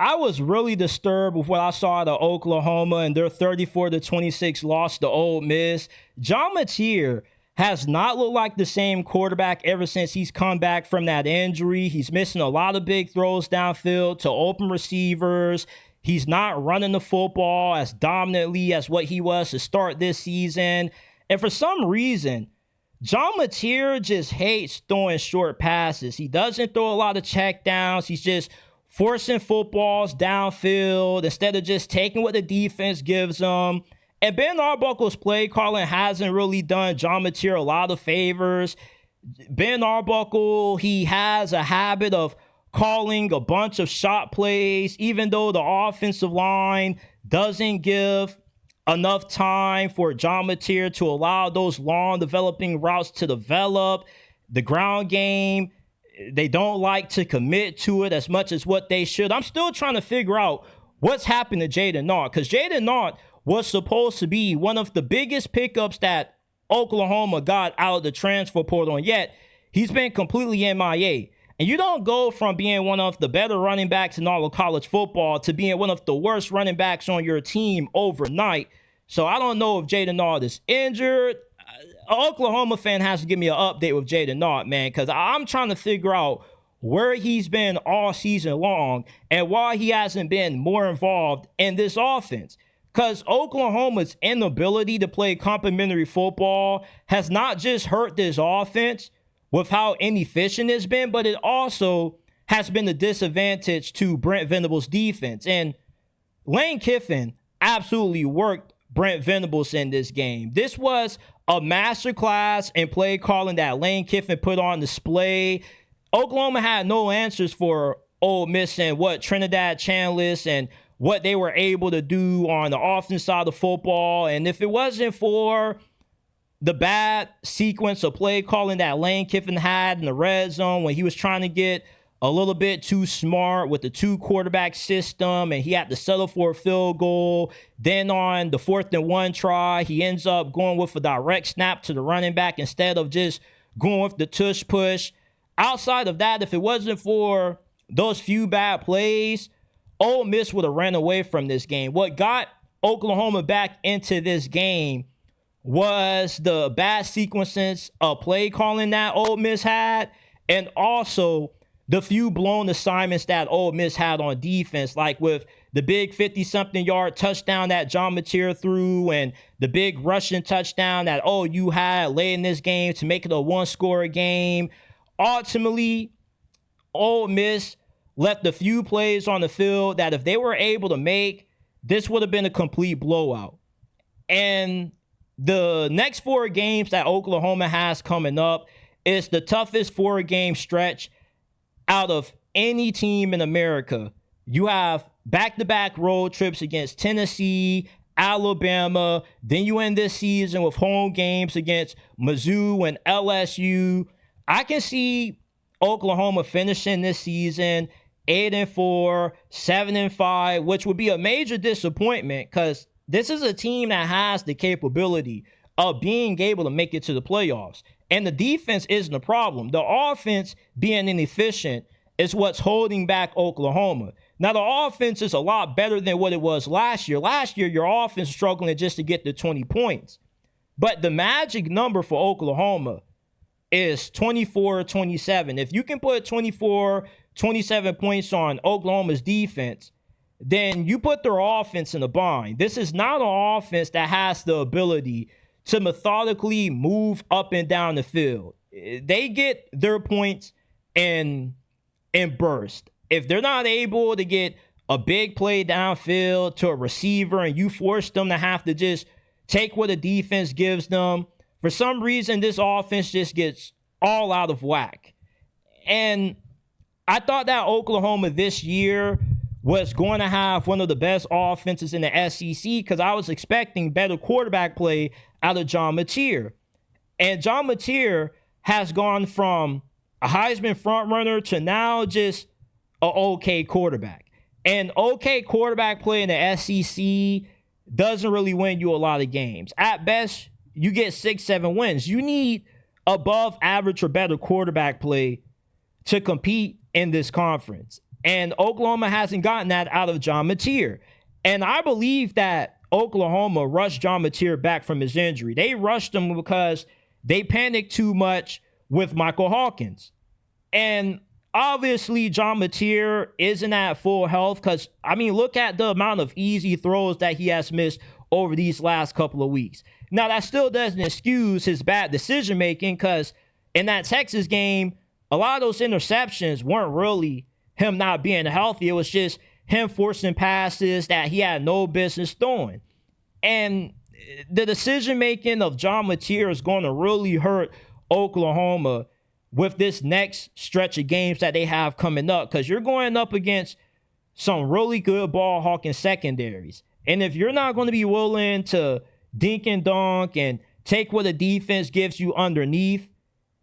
I was really disturbed with what I saw out of Oklahoma and their 34-26 loss to Ole Miss. John Mateer has not looked like the same quarterback ever since he's come back from that injury. He's missing a lot of big throws downfield to open receivers. He's not running the football as dominantly as what he was to start this season. And for some reason, John Mateer just hates throwing short passes. He doesn't throw a lot of checkdowns. He's just forcing footballs downfield instead of just taking what the defense gives him. And Ben Arbuckle's play calling hasn't really done John Mateer a lot of favors. Ben Arbuckle, he has a habit of calling a bunch of shot plays, even though the offensive line doesn't give enough time for John Mateer to allow those long developing routes to develop. The ground game, they don't like to commit to it as much as what they should. I'm still trying to figure out what's happened to Jaden Naught, because Jaden Naught was supposed to be one of the biggest pickups that Oklahoma got out of the transfer portal, and yet he's been completely MIA. And you don't go from being one of the better running backs in all of college football to being one of the worst running backs on your team overnight. So I don't know if Jaden Naught is injured. An Oklahoma fan has to give me an update with Jaden Naught, man, because I'm trying to figure out where he's been all season long and why he hasn't been more involved in this offense. Because Oklahoma's inability to play complementary football has not just hurt this offense with how inefficient it's been, but it also has been a disadvantage to Brent Venables' defense. And Lane Kiffin absolutely worked Brent Venables in this game. This was a masterclass in play calling that Lane Kiffin put on display. Oklahoma had no answers for Ole Miss and what Trinidad Chanlis and what they were able to do on the offense side of football. And if it wasn't for the bad sequence of play calling that Lane Kiffin had in the red zone when he was trying to get a little bit too smart with the two quarterback system and he had to settle for a field goal. Then on the 4th and 1 try, he ends up going with a direct snap to the running back instead of just going with the tush push. Outside of that, if it wasn't for those few bad plays, Ole Miss would have ran away from this game. What got Oklahoma back into this game was the bad sequences of play calling that Ole Miss had, and also the few blown assignments that Ole Miss had on defense, like with the big 50-something yard touchdown that John Mateer threw and the big rushing touchdown that OU had late in this game to make it a one-score game. Ultimately, Ole Miss left a few plays on the field that if they were able to make, this would have been a complete blowout. And the next 4 games that Oklahoma has coming up is the toughest 4-game stretch out of any team in America. You have back-to-back road trips against Tennessee, Alabama. Then you end this season with home games against Mizzou and LSU. I can see Oklahoma finishing this season 8-4, 7-5, which would be a major disappointment because this is a team that has the capability of being able to make it to the playoffs. And the defense isn't a problem. The offense being inefficient is what's holding back Oklahoma. Now, the offense is a lot better than what it was last year. Last year, your offense was struggling just to get to 20 points. But the magic number for Oklahoma is 24-27. If you can put 24, 27 points on Oklahoma's defense, then you put their offense in a bind. This is not an offense that has the ability to methodically move up and down the field. They get their points in burst. If they're not able to get a big play downfield to a receiver and you force them to have to just take what the defense gives them, for some reason this offense just gets all out of whack. And I thought that Oklahoma this year was going to have one of the best offenses in the SEC because I was expecting better quarterback play out of John Mateer. And John Mateer has gone from a Heisman frontrunner to now just an okay quarterback. And okay quarterback play in the SEC doesn't really win you a lot of games. At best, you get 6-7 wins. You need above average or better quarterback play to compete in this conference. And Oklahoma hasn't gotten that out of John Mateer. And I believe that Oklahoma rushed John Mateer back from his injury. They rushed him because they panicked too much with Michael Hawkins. And obviously, John Mateer isn't at full health because, I mean, look at the amount of easy throws that he has missed over these last couple of weeks. Now, that still doesn't excuse his bad decision-making because in that Texas game, a lot of those interceptions weren't really him not being healthy. It was just him forcing passes that he had no business throwing. And the decision-making of John Mateer is going to really hurt Oklahoma with this next stretch of games that they have coming up, because you're going up against some really good ball hawking secondaries. And if you're not going to be willing to dink and dunk and take what the defense gives you underneath,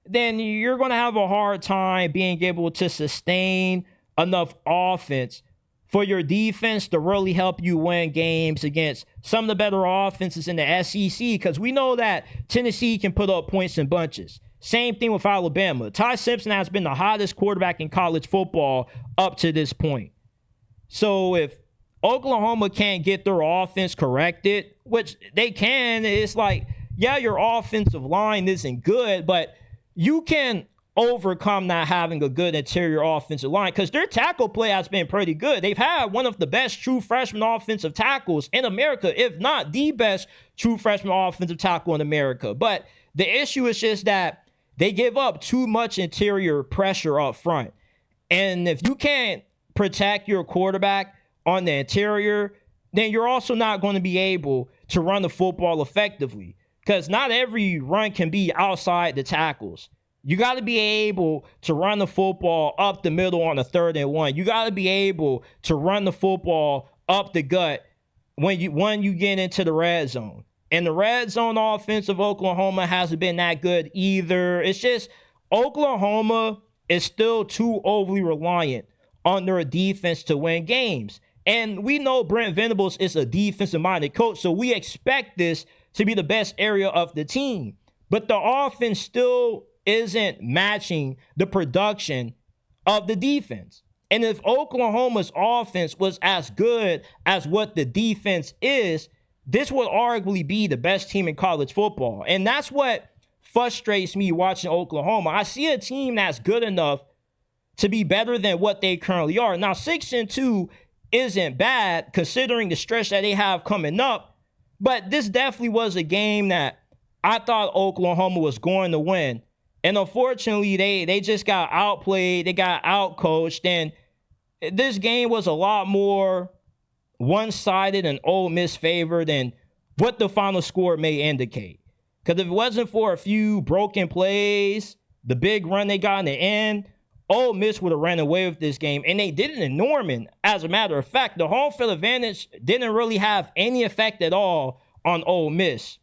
then you're going to have a hard time being able to sustain enough offense for your defense to really help you win games against some of the better offenses in the SEC, because we know that Tennessee can put up points in bunches. Same thing with Alabama. Ty Simpson has been the hottest quarterback in college football up to this point. So if Oklahoma can't get their offense corrected, which they can, it's like, yeah, your offensive line isn't good, but you can overcome not having a good interior offensive line because their tackle play has been pretty good. They've had one of the best true freshman offensive tackles in America, if not the best true freshman offensive tackle in America. But the issue is just that they give up too much interior pressure up front. And if you can't protect your quarterback on the interior, then you're also not going to be able to run the football effectively, because not every run can be outside the tackles. You got to be able to run the football up the middle on a 3rd and 1. You got to be able to run the football up the gut when you get into the red zone. And the red zone offense of Oklahoma hasn't been that good either. It's just Oklahoma is still too overly reliant on their defense to win games. And we know Brent Venables is a defensive-minded coach, so we expect this to be the best area of the team. But the offense still isn't matching the production of the defense. And if Oklahoma's offense was as good as what the defense is, this would arguably be the best team in college football. And that's what frustrates me watching Oklahoma. I see a team that's good enough to be better than what they currently are. Now, 6-2 isn't bad considering the stretch that they have coming up, but this definitely was a game that I thought Oklahoma was going to win. And unfortunately, they just got outplayed. They got outcoached. And this game was a lot more one-sided and Ole Miss favor than what the final score may indicate. Because if it wasn't for a few broken plays, the big run they got in the end, Ole Miss would have ran away with this game. And they did it in Norman. As a matter of fact, the home field advantage didn't really have any effect at all on Ole Miss.